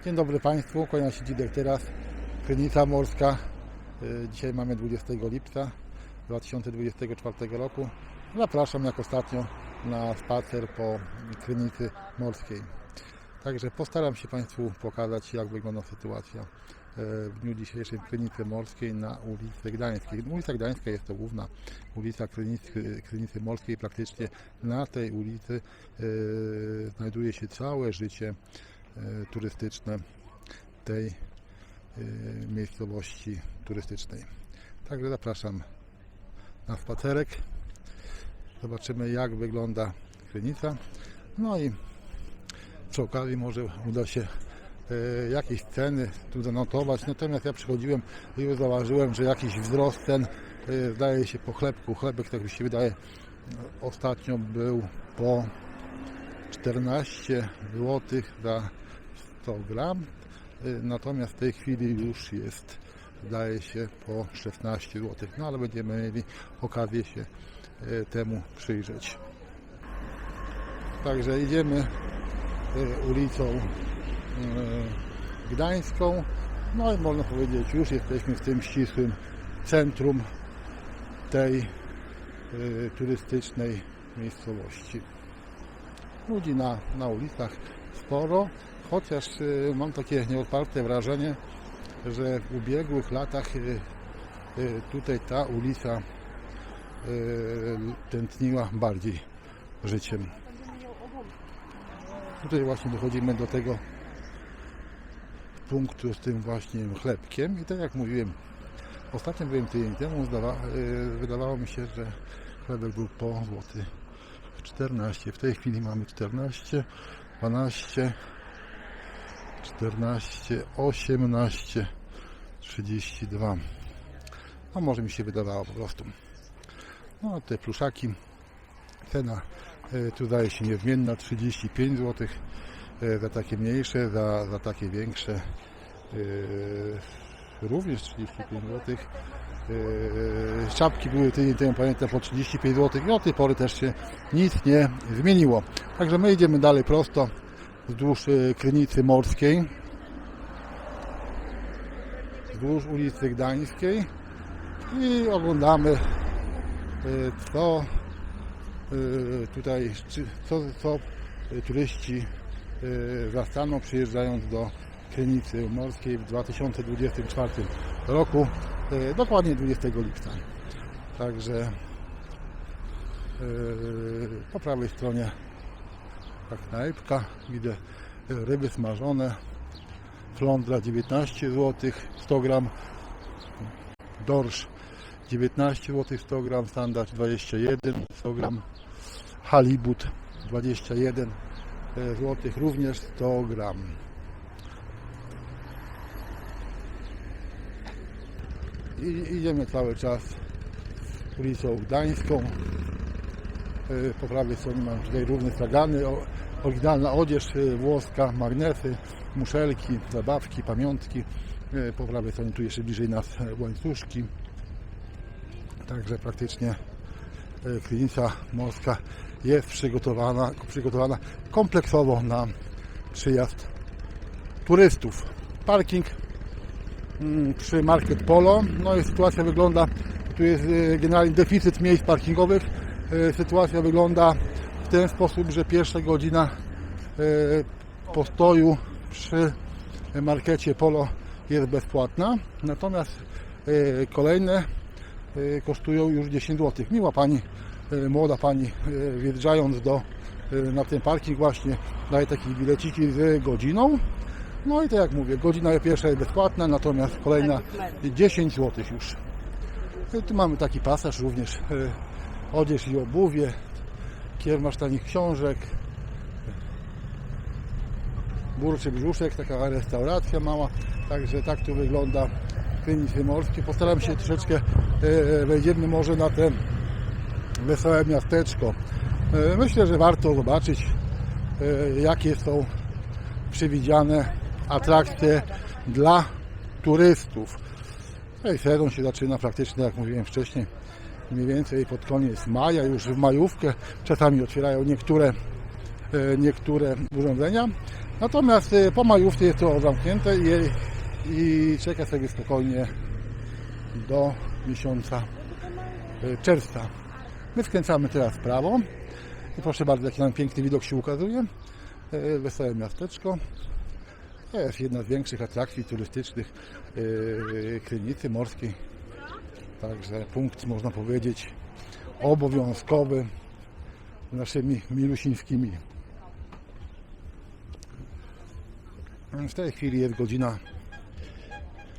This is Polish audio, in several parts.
Dzień dobry Państwu, kłania się Dzidek teraz, Krynica Morska. Dzisiaj mamy 20 lipca 2024 roku. Zapraszam jak ostatnio na spacer po Krynicy Morskiej. Także postaram się Państwu pokazać, jak wygląda sytuacja w dniu dzisiejszym w Krynicy Morskiej na ulicy Gdańskiej. Ulica Gdańska jest to główna ulica Krynicy Morskiej. Praktycznie na tej ulicy znajduje się całe życie turystyczne tej miejscowości turystycznej. Także zapraszam na spacerek. Zobaczymy, jak wygląda Krynica. No i przy okazji może uda się jakieś ceny tu zanotować. Natomiast ja przychodziłem i już zauważyłem, że jakiś wzrost cen zdaje się po chlebku. Chlebek, tak mi się wydaje, ostatnio był po 14 zł za 100 gram. Natomiast w tej chwili już jest, zdaje się, po 16 zł. No ale będziemy mieli okazję się temu przyjrzeć. Także idziemy ulicą Gdańską. No i można powiedzieć, już jesteśmy w tym ścisłym centrum tej turystycznej miejscowości. Ludzi na ulicach sporo, chociaż mam takie nieodparte wrażenie, że w ubiegłych latach tutaj ta ulica tętniła bardziej życiem. Tutaj właśnie dochodzimy do tego punktu z tym właśnie chlebkiem i tak jak mówiłem, ostatnio byłem tydzień temu, wydawało mi się, że chlebek był po złoty 14. W tej chwili mamy 14, 12, 14, 18, 32. A może mi się wydawało po prostu. No te pluszaki, cena tu zdaje się niezmienna, 35 zł za takie mniejsze, za takie większe również 35 zł. Czapki były tydzień temu, pamiętam, po 35 zł i od tej pory też się nic nie zmieniło. Także my idziemy dalej prosto wzdłuż Krynicy Morskiej, wzdłuż ulicy Gdańskiej i oglądamy, co tutaj, co turyści zastaną, przyjeżdżając do Krynicy Morskiej w 2024 roku, dokładnie 20 lipca. Także po prawej stronie tak knajpka, widzę ryby smażone, flądra 19 zł 100 gram, dorsz 19 zł 100 gram, standard 21 100 gram, halibut 21 zł również 100 gram. I idziemy cały czas ulicą Gdańską. Po prawej stronie mam tutaj równy stragany, oryginalna odzież włoska, magnesy, muszelki, zabawki, pamiątki. Po prawej stronie tu jeszcze bliżej nas łańcuszki. Także praktycznie Krynica Morska jest przygotowana kompleksowo na przyjazd turystów. Parking przy Market Polo. No i sytuacja wygląda, tu jest generalnie deficyt miejsc parkingowych. Sytuacja wygląda w ten sposób, że pierwsza godzina postoju przy markecie Polo jest bezpłatna, natomiast kolejne kosztują już 10 zł. Miła pani, młoda pani, wjeżdżając na ten parking właśnie daje takie bileciki z godziną. No i tak jak mówię, godzina pierwsza jest bezpłatna, natomiast kolejna 10 zł już. Tu mamy taki pasaż również, odzież i obuwie, kiermasz tanich książek, Burczy Brzuszek, taka restauracja mała, także tak tu wygląda Krynicy Morskiej. Postaram się troszeczkę, wejdziemy może na te wesołe miasteczko. Myślę, że warto zobaczyć, jakie są przewidziane atrakcje dla turystów. No i sezon się zaczyna praktycznie, jak mówiłem wcześniej, mniej więcej pod koniec maja, już w majówkę. Czasami otwierają niektóre urządzenia. Natomiast po majówce jest to zamknięte i czeka sobie spokojnie do miesiąca czerwca. My skręcamy teraz w prawo i proszę bardzo, jaki nam piękny widok się ukazuje. Wesołe miasteczko. To jest jedna z większych atrakcji turystycznych Krynicy Morskiej. Także punkt, można powiedzieć, obowiązkowy naszymi milusińskimi. W tej chwili jest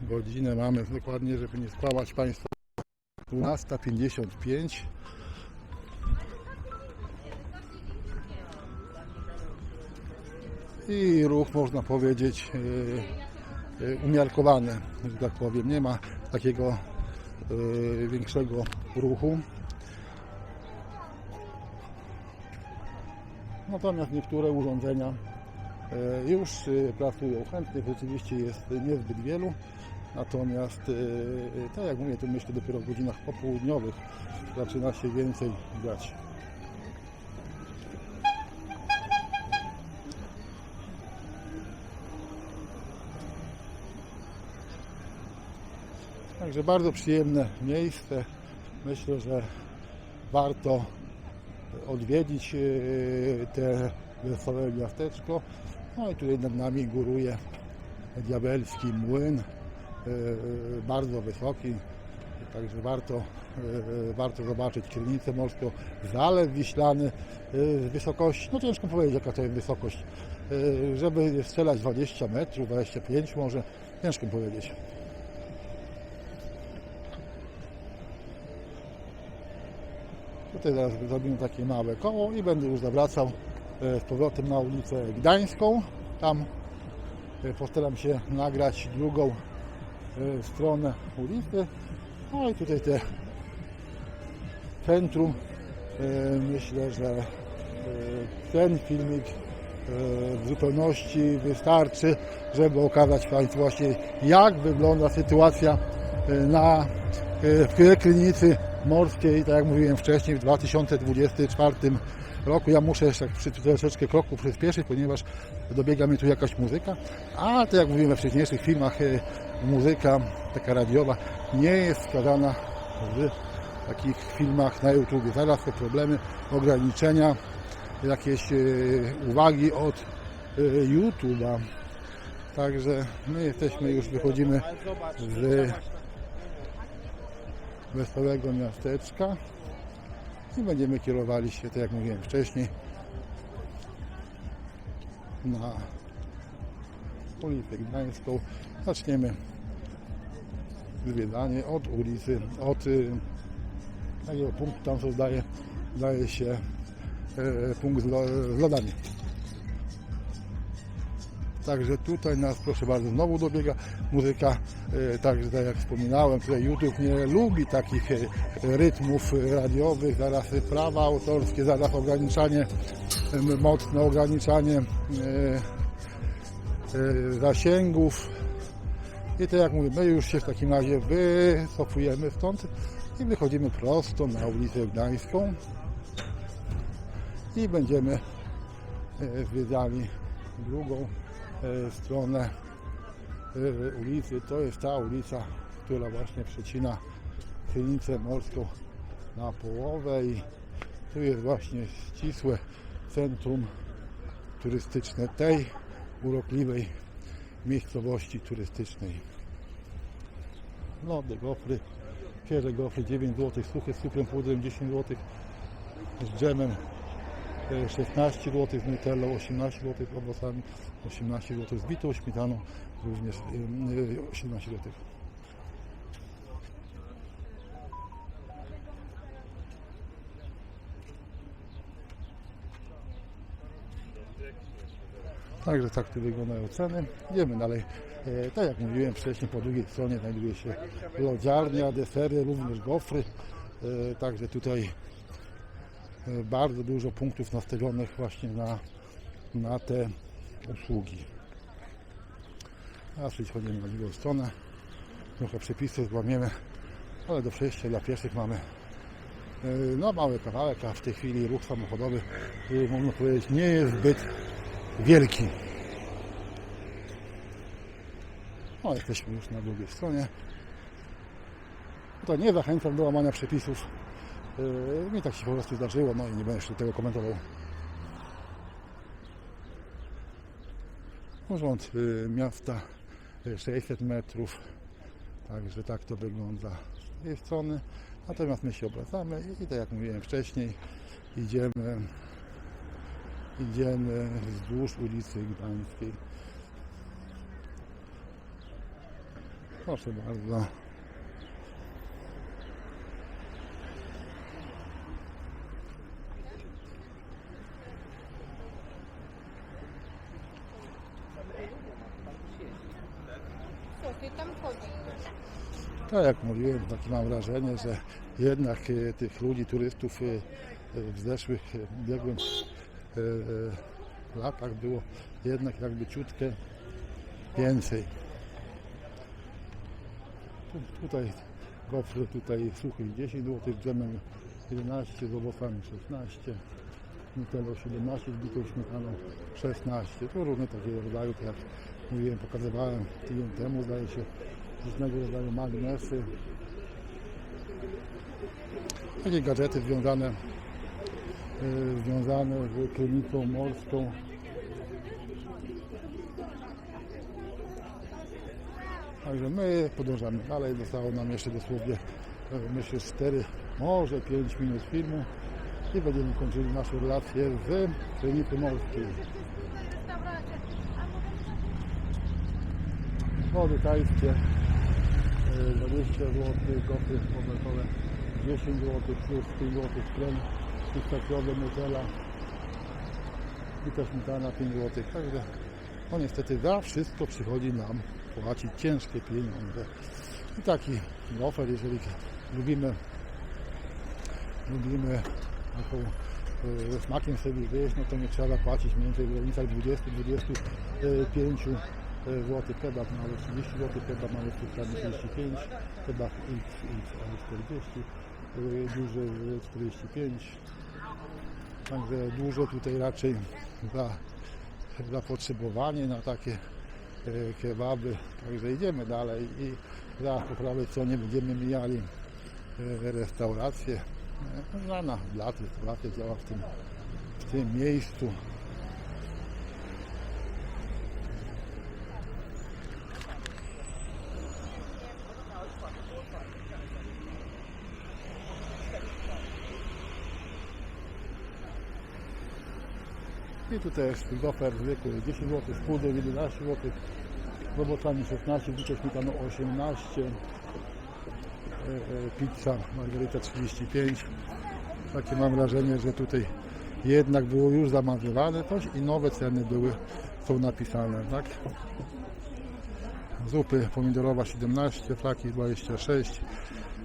godzinę mamy dokładnie, żeby nie skłamać Państwa, 12:55. I ruch, można powiedzieć, umiarkowany, że tak powiem. Nie ma takiego większego ruchu. Natomiast niektóre urządzenia już pracują. Chętnych oczywiście jest niezbyt wielu. Natomiast, tak jak mówię, to myślę dopiero w godzinach popołudniowych zaczyna się więcej dziać. Także bardzo przyjemne miejsce. Myślę, że warto odwiedzić te wesołe miasteczko. No i tutaj nad nami góruje diabelski młyn, bardzo wysoki. Także warto zobaczyć Krynicę Morską, Zalew Wiślany z wysokości, no ciężko powiedzieć jaka to jest wysokość, żeby strzelać 20 metrów, 25 może, ciężko powiedzieć. Tutaj zaraz zrobimy takie małe koło i będę już zawracał z powrotem na ulicę Gdańską. Tam postaram się nagrać drugą stronę ulicy. No i tutaj te centrum. Myślę, że ten filmik w zupełności wystarczy, żeby okazać Państwu właśnie, jak wygląda sytuacja w Krynicy Morskiej. Tak jak mówiłem wcześniej, w 2024 roku. Ja muszę jeszcze troszeczkę kroku przyspieszyć, ponieważ dobiega mnie tu jakaś muzyka, a tak jak mówiłem we wcześniejszych filmach, muzyka taka radiowa nie jest wskazana w takich filmach na YouTube. Zaraz te problemy, ograniczenia, jakieś uwagi od YouTube'a. Także my jesteśmy, już wychodzimy z wesołego miasteczka i będziemy kierowali się, tak jak mówiłem wcześniej, na ulicę Gdańską. Zaczniemy zwiedzanie od ulicy, od takiego punktu, tam co zdaje się punkt z lodami. Także tutaj nas, proszę bardzo, znowu dobiega muzyka. Także tak jak wspominałem, tutaj YouTube nie lubi takich rytmów radiowych. Zaraz prawa autorskie, zaraz ograniczanie, mocne ograniczanie zasięgów. I tak jak mówię, my już się w takim razie wycofujemy stąd i wychodzimy prosto na ulicę Gdańską i będziemy zwiedzali drugą stronę ulicy. To jest ta ulica, która właśnie przecina Krynicę Morską na połowę i tu jest właśnie ścisłe centrum turystyczne tej urokliwej miejscowości turystycznej. Lody, gofry, świeże gofry 9 zł, suche z cukrem pudrem 10 zł, z dżemem 16 zł, z nutellą 18 zł, z owocami 18 zł, z bitą śmietaną również 18 zł. Także tak tu wyglądają ceny. Idziemy dalej. Tak jak mówiłem wcześniej, po drugiej stronie znajduje się lodziarnia, desery, również gofry. Także tutaj bardzo dużo punktów nastawionych właśnie na te usługi. Teraz przechodzimy na drugą stronę. Trochę przepisy złamiemy, ale do przejścia dla pieszych mamy no mały kawałek, a w tej chwili ruch samochodowy, można powiedzieć, nie jest zbyt wielki. No, jesteśmy już na drugiej stronie. Tutaj nie zachęcam do łamania przepisów. Mi tak się po prostu zdarzyło, no i nie będę jeszcze tego komentował. Urząd miasta 600 metrów, także tak to wygląda z tej strony. Natomiast my się obracamy i tak jak mówiłem wcześniej, idziemy wzdłuż ulicy Gdańskiej. Proszę bardzo. Tak jak mówiłem, takie mam wrażenie, że jednak tych ludzi, turystów w zeszłych, ubiegłym latach było jednak jakby ciutkę więcej. Tutaj gofry, tutaj suchy 10 zł, dżemem 11, z owocami 16, nutellą 17, z bitą śmietaną 16. To różne takie rodzaje, tak jak mówiłem, pokazywałem tydzień temu, zdaje się, różnego rodzaju magnesy. Takie gadżety związane z kliniką morską. Także my podążamy dalej. Zostało nam jeszcze dosłownie, myślę, 4, może 5 minut filmu i będziemy kończyli naszą relację z klinicy morskiej. Wody tajskie 20 zł, gofry obratowe 10 zł plus 5 zł krem pistacjowy, nutella i też śmietana 5 zł. Także no niestety za wszystko przychodzi nam płacić ciężkie pieniądze. I taki gofer, jeżeli lubimy taką smakiem sobie wyjeść, no to nie trzeba płacić mniej więcej w granicach 20-25 zł, kebab mały 30 zł, kebab mały 35, kebab XXL 40, duży 45. Także dużo tutaj raczej zapotrzebowanie na takie kebaby. Także idziemy dalej i za poprawę cenie będziemy mijali restaurację. Znana restauracja działa w tym miejscu. I tu też gofer zwykły 10 zł, z pudłem 11 zł, z owocami 16, bitą śmietaną 18, pizza margarita 35. Takie mam wrażenie, że tutaj jednak było już zamawiane coś i nowe ceny są napisane, tak? Zupy pomidorowa 17, flaki 26,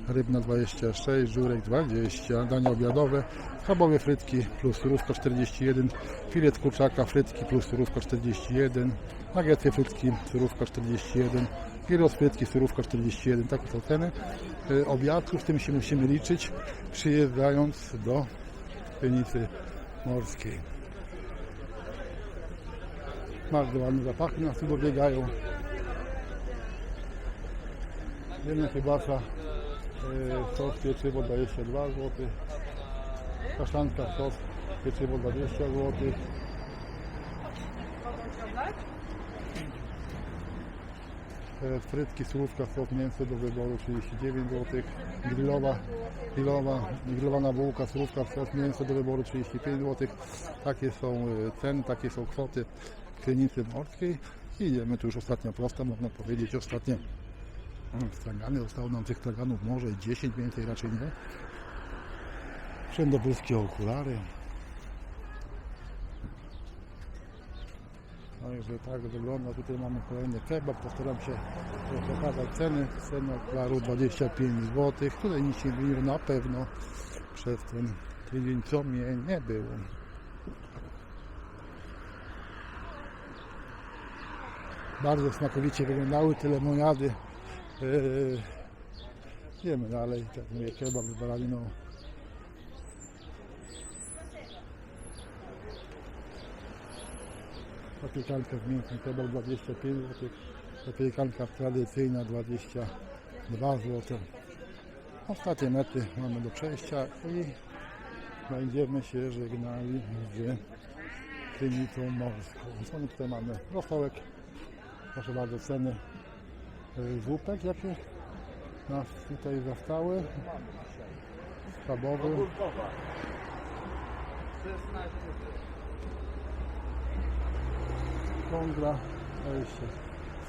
rybna 26, żurek 20, dania obiadowe, schabowe frytki plus surówka 41, filet kurczaka, frytki plus surówka 41, nuggetsy frytki, surówka 41, gyros frytki, surówka 41. Takie są ceny obiadków, z tym się musimy liczyć, przyjeżdżając do klinicy morskiej. Bardzo ładne zapachy nas tu dobiegają. Jedna kiełbasa, sos pieczywo 22 zł, kaszanka sos pieczywo 20 zł, frytki, surówka, sos, mięso do wyboru 39 zł, grillowana bułka, surówka, sos, mięso do wyboru 35 zł. Takie są ceny, takie są kwoty klinicy morskiej. I idziemy tu już ostatnia prosta, można powiedzieć, ostatnie stragany. Zostało nam tych straganów może 10, więcej raczej nie. Wszędobylskie okulary. Także tak wygląda. Tutaj mamy kolejny kebab. Postaram się pokazać ceny. Cena okularu 25 zł. Tutaj nic się zmieniło na pewno przez ten tydzień, co mnie nie było. Bardzo smakowicie wyglądały te lemoniady. Idziemy dalej, tak mówię, kebab z baraniną. Zapiekanka z mięsem, kebab 25 zł. Pelikanka tradycyjna 22 zł. Ostatnie metry mamy do przejścia i będziemy się żegnali z Krynicą Morską. Co my tutaj mamy? Rosołek. Proszę bardzo, ceny zupek, jakie nas tutaj zastały. Schabowy. Kądra 20.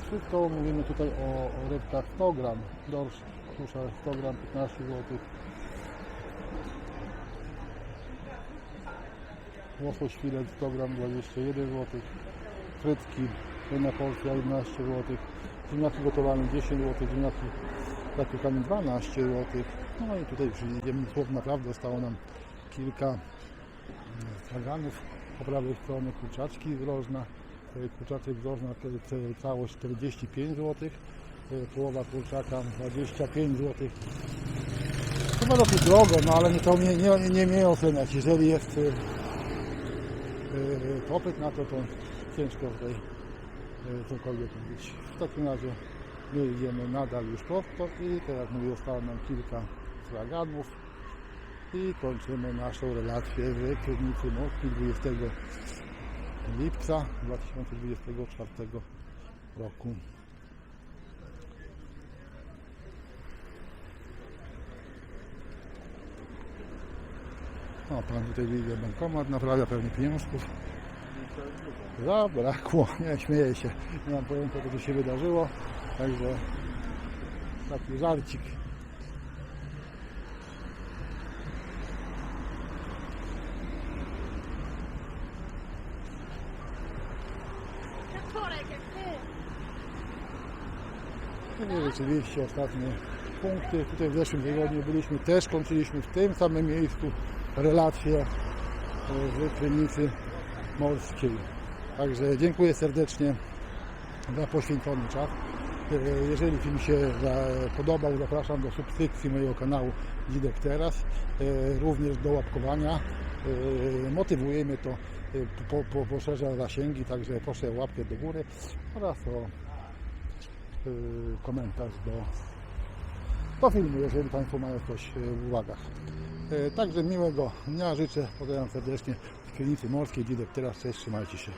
Wszystko mówimy tutaj o rybkach 100 gram. Dorsz, kusza 100 gram 15 zł. Łosoś filet 100 gram 21 zł. Frytki jedna porcja 11 zł. Ziemniaki gotowane 10 zł. Ziemniaki zapiekane 12 zł. No i tutaj przyjdziemy słów, naprawdę zostało nam kilka straganów. Po prawej stronie kurczaczki z rożna. Kurczaczek z rożna całość 45 zł. Połowa kurczaka 25 zł. Chyba dosyć drogo, no ale nie mięso. Jeżeli jest popyt na to, to ciężko tutaj cokolwiek mówić. W takim razie my idziemy nadal już prosto i tak jak mówię, zostało nam kilka straganów i kończymy naszą relację w Krynicy Morskiej 20 lipca 2024 roku. O, pan tutaj widzi bankomat, naprawia pewnie pieniążków. Zabrakło, nie śmieję się, nie mam pojęcia, co tu się wydarzyło, także taki żarcik. I rzeczywiście ostatnie punkty. Tutaj w zeszłym tygodniu byliśmy, też kończyliśmy w tym samym miejscu relacje w Krynicy Morskiej. Także dziękuję serdecznie za poświęcony czas. Jeżeli film się podobał, zapraszam do subskrypcji mojego kanału Dzidek Teraz, również do łapkowania. Motywujemy to, poszerza zasięgi, także proszę o łapkę do góry oraz o komentarz do filmu, jeżeli Państwo mają coś w uwagach. Także miłego dnia życzę, pozdrawiam serdecznie z Krynicy Morskiej, Dzidek Teraz, cześć, trzymajcie się.